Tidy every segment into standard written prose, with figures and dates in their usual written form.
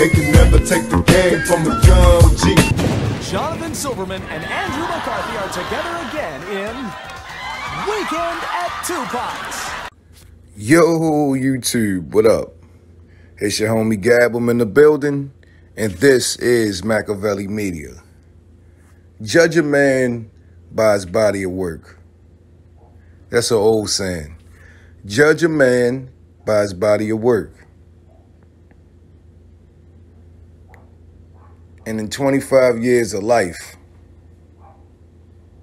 They can never take the game from a young G. Jonathan Silverman and Andrew McCarthy are together again in Weekend at Tupac'S. Yo, YouTube, what up? It's your homie Gab, I'm in the building, and this is MAKAVELI Media. Judge a man by his body of work. That's an old saying. Judge a man by his body of work. And in 25 years of life,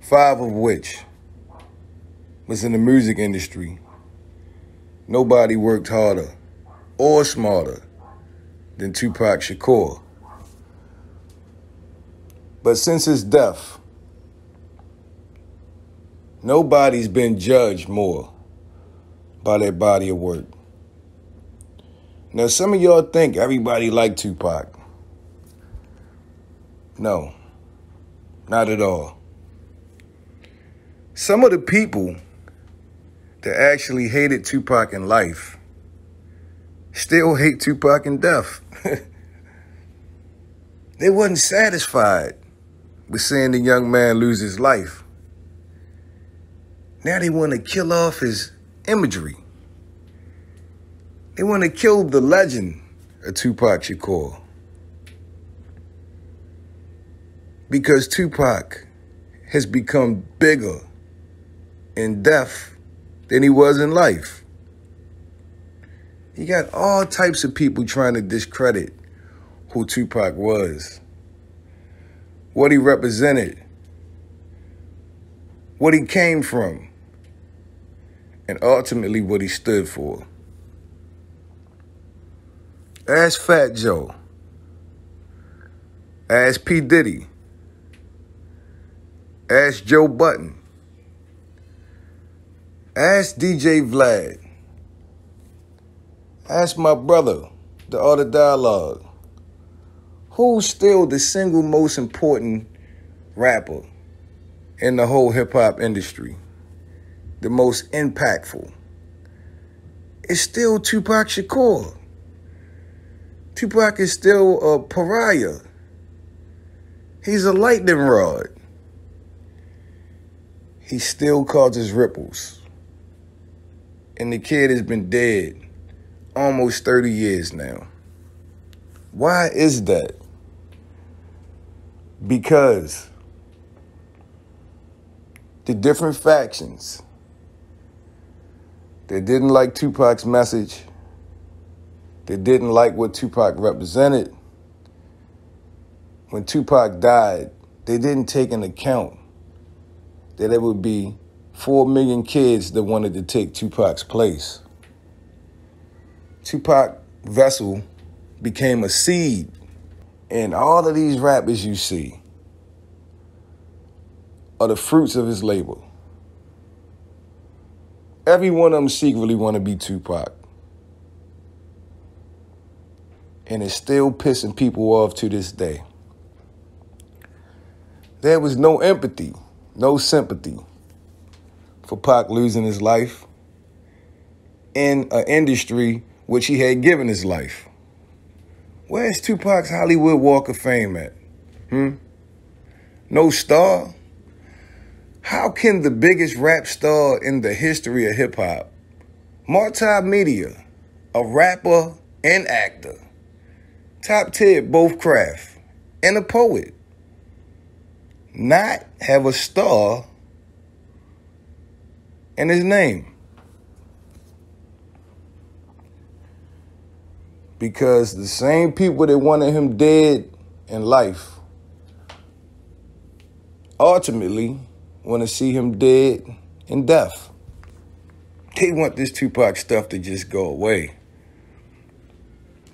5 of which was in the music industry, nobody worked harder or smarter than Tupac Shakur. But since his death, nobody's been judged more by their body of work. Now, some of y'all think everybody liked Tupac. No, not at all. Some of the people that actually hated Tupac in life still hate Tupac in death. They wasn't satisfied with seeing the young man lose his life. Now they want to kill off his imagery. They want to kill the legend of Tupac Shakur. Because Tupac has become bigger in death than he was in life. You got all types of people trying to discredit who Tupac was, what he represented, what he came from, and ultimately what he stood for. Ask Fat Joe. Ask P. Diddy. Ask Joe Budden. Ask DJ Vlad. Ask my brother, the Art of Dialogue. Who's still the single most important rapper in the whole hip-hop industry? The most impactful? It's still Tupac Shakur. Tupac is still a pariah. He's a lightning rod. He still causes ripples. And the kid has been dead almost 30 years now. Why is that? Because the different factions that didn't like Tupac's message, that didn't like what Tupac represented, when Tupac died, they didn't take into account that there would be 4 million kids that wanted to take Tupac's place. Tupac vessel became a seed. And all of these rappers you see are the fruits of his labor. Every one of them secretly want to be Tupac. And it's still pissing people off to this day. There was no empathy, no sympathy for Pac losing his life in an industry which he had given his life. Where's Tupac's Hollywood Walk of Fame at? No star? How can the biggest rap star in the history of hip-hop, multimedia, a rapper and actor, top tier both craft, and a poet, not have a star in his name? Because the same people that wanted him dead in life ultimately want to see him dead in death. They want this Tupac stuff to just go away.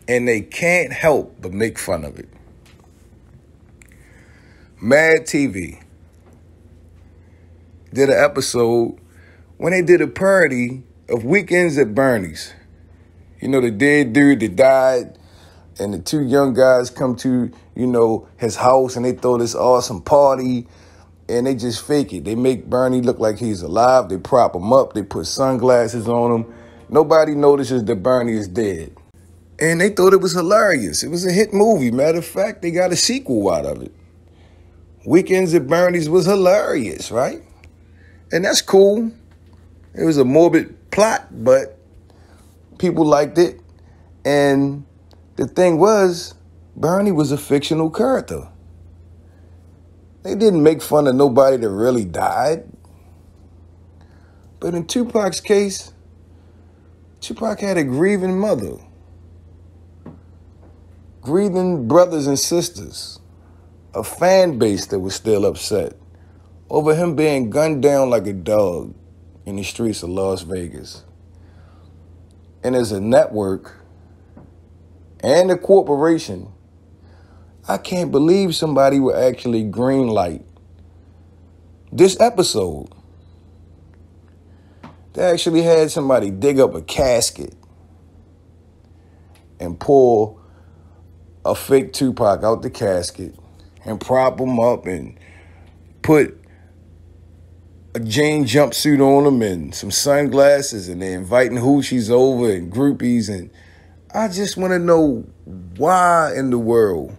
And they can't help but make fun of it. Mad TV did an episode when they did a parody of Weekends at Bernie's. You know, the dead dude that died, and the 2 young guys come to, you know, his house, and they throw this awesome party, and they just fake it. They make Bernie look like he's alive. They prop him up. They put sunglasses on him. Nobody notices that Bernie is dead. And they thought it was hilarious. It was a hit movie. Matter of fact, they got a sequel out of it. Weekends at Bernie's was hilarious, right? And that's cool. It was a morbid plot, but people liked it. And the thing was, Bernie was a fictional character. They didn't make fun of nobody that really died. But in Tupac's case, Tupac had a grieving mother, grieving brothers and sisters, a fan base that was still upset over him being gunned down like a dog in the streets of Las Vegas. And as a network and a corporation, I can't believe somebody would actually greenlight this episode. They actually had somebody dig up a casket and pull a fake Tupac out the casket and prop him up and put a jean jumpsuit on him and some sunglasses, and they're inviting hoochies over and groupies. And I just want to know why in the world,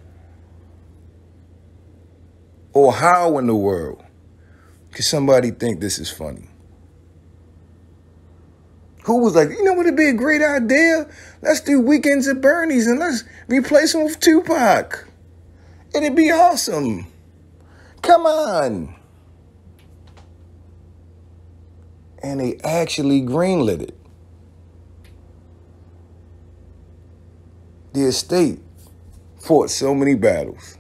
or how in the world, could somebody think this is funny? Who was like, you know what, it'd be a great idea? Let's do Weekends at Bernie's and let's replace him with Tupac. It'd be awesome. Come on. And they actually greenlit it. The estate fought so many battles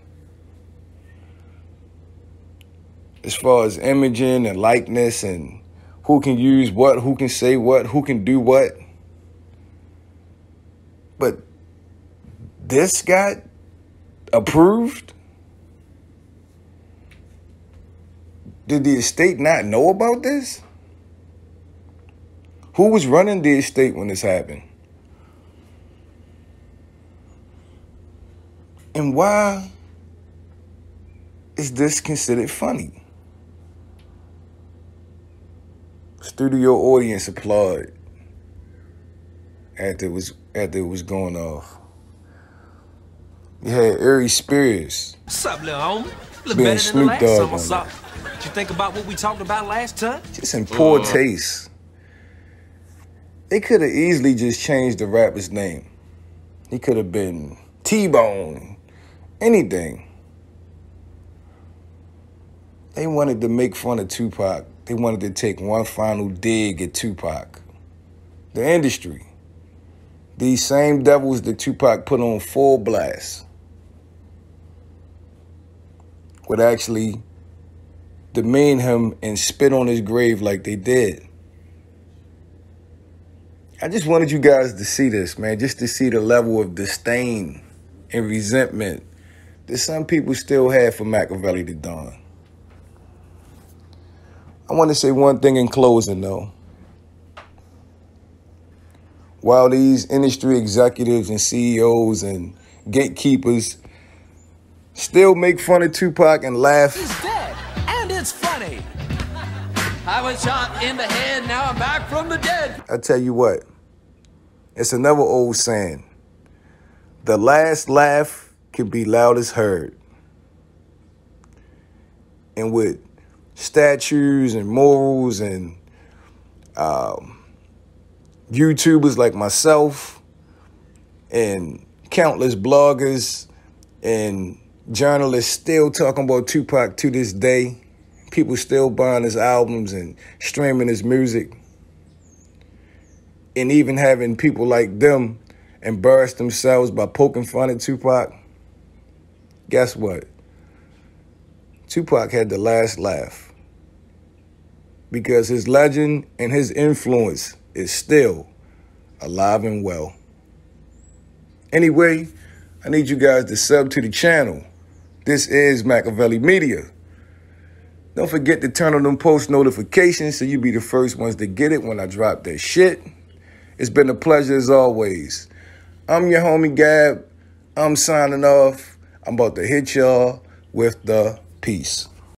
as far as imaging and likeness and who can use what, who can say what, who can do what. But this got approved? Did the estate not know about this? Who was running the estate when this happened? And why is this considered funny? Studio audience applauded after it was going off. You had Ari Spears. What's up, little homie? Look being better than the Snoop last Dogg time I on saw. it. Did you think about what we talked about last time? Just in poor taste. They could have easily just changed the rapper's name. He could have been T-Bone, anything. They wanted to make fun of Tupac. They wanted to take one final dig at Tupac. The industry. These same devils that Tupac put on full blast would actually demean him and spit on his grave like they did. I just wanted you guys to see this, man, just to see the level of disdain and resentment that some people still have for Makaveli the Don. I want to say one thing in closing, though. While these industry executives and CEOs and gatekeepers still make fun of Tupac and laugh, He's dead, and it's funny. I was shot in the head, now I'm back from the dead. I tell you what, it's another old saying. The last laugh can be loudest heard. And with statues and morals and YouTubers like myself and countless bloggers and journalists still talking about Tupac to this day, people still buying his albums and streaming his music, and even having people like them embarrass themselves by poking fun at Tupac, guess what? Tupac had the last laugh because his legend and his influence is still alive and well. Anyway, I need you guys to sub to the channel. This is Makaveli Media. Don't forget to turn on them post notifications so you be the first ones to get it when I drop that shit. It's been a pleasure as always. I'm your homie Gab. I'm signing off. I'm about to hit y'all with the peace.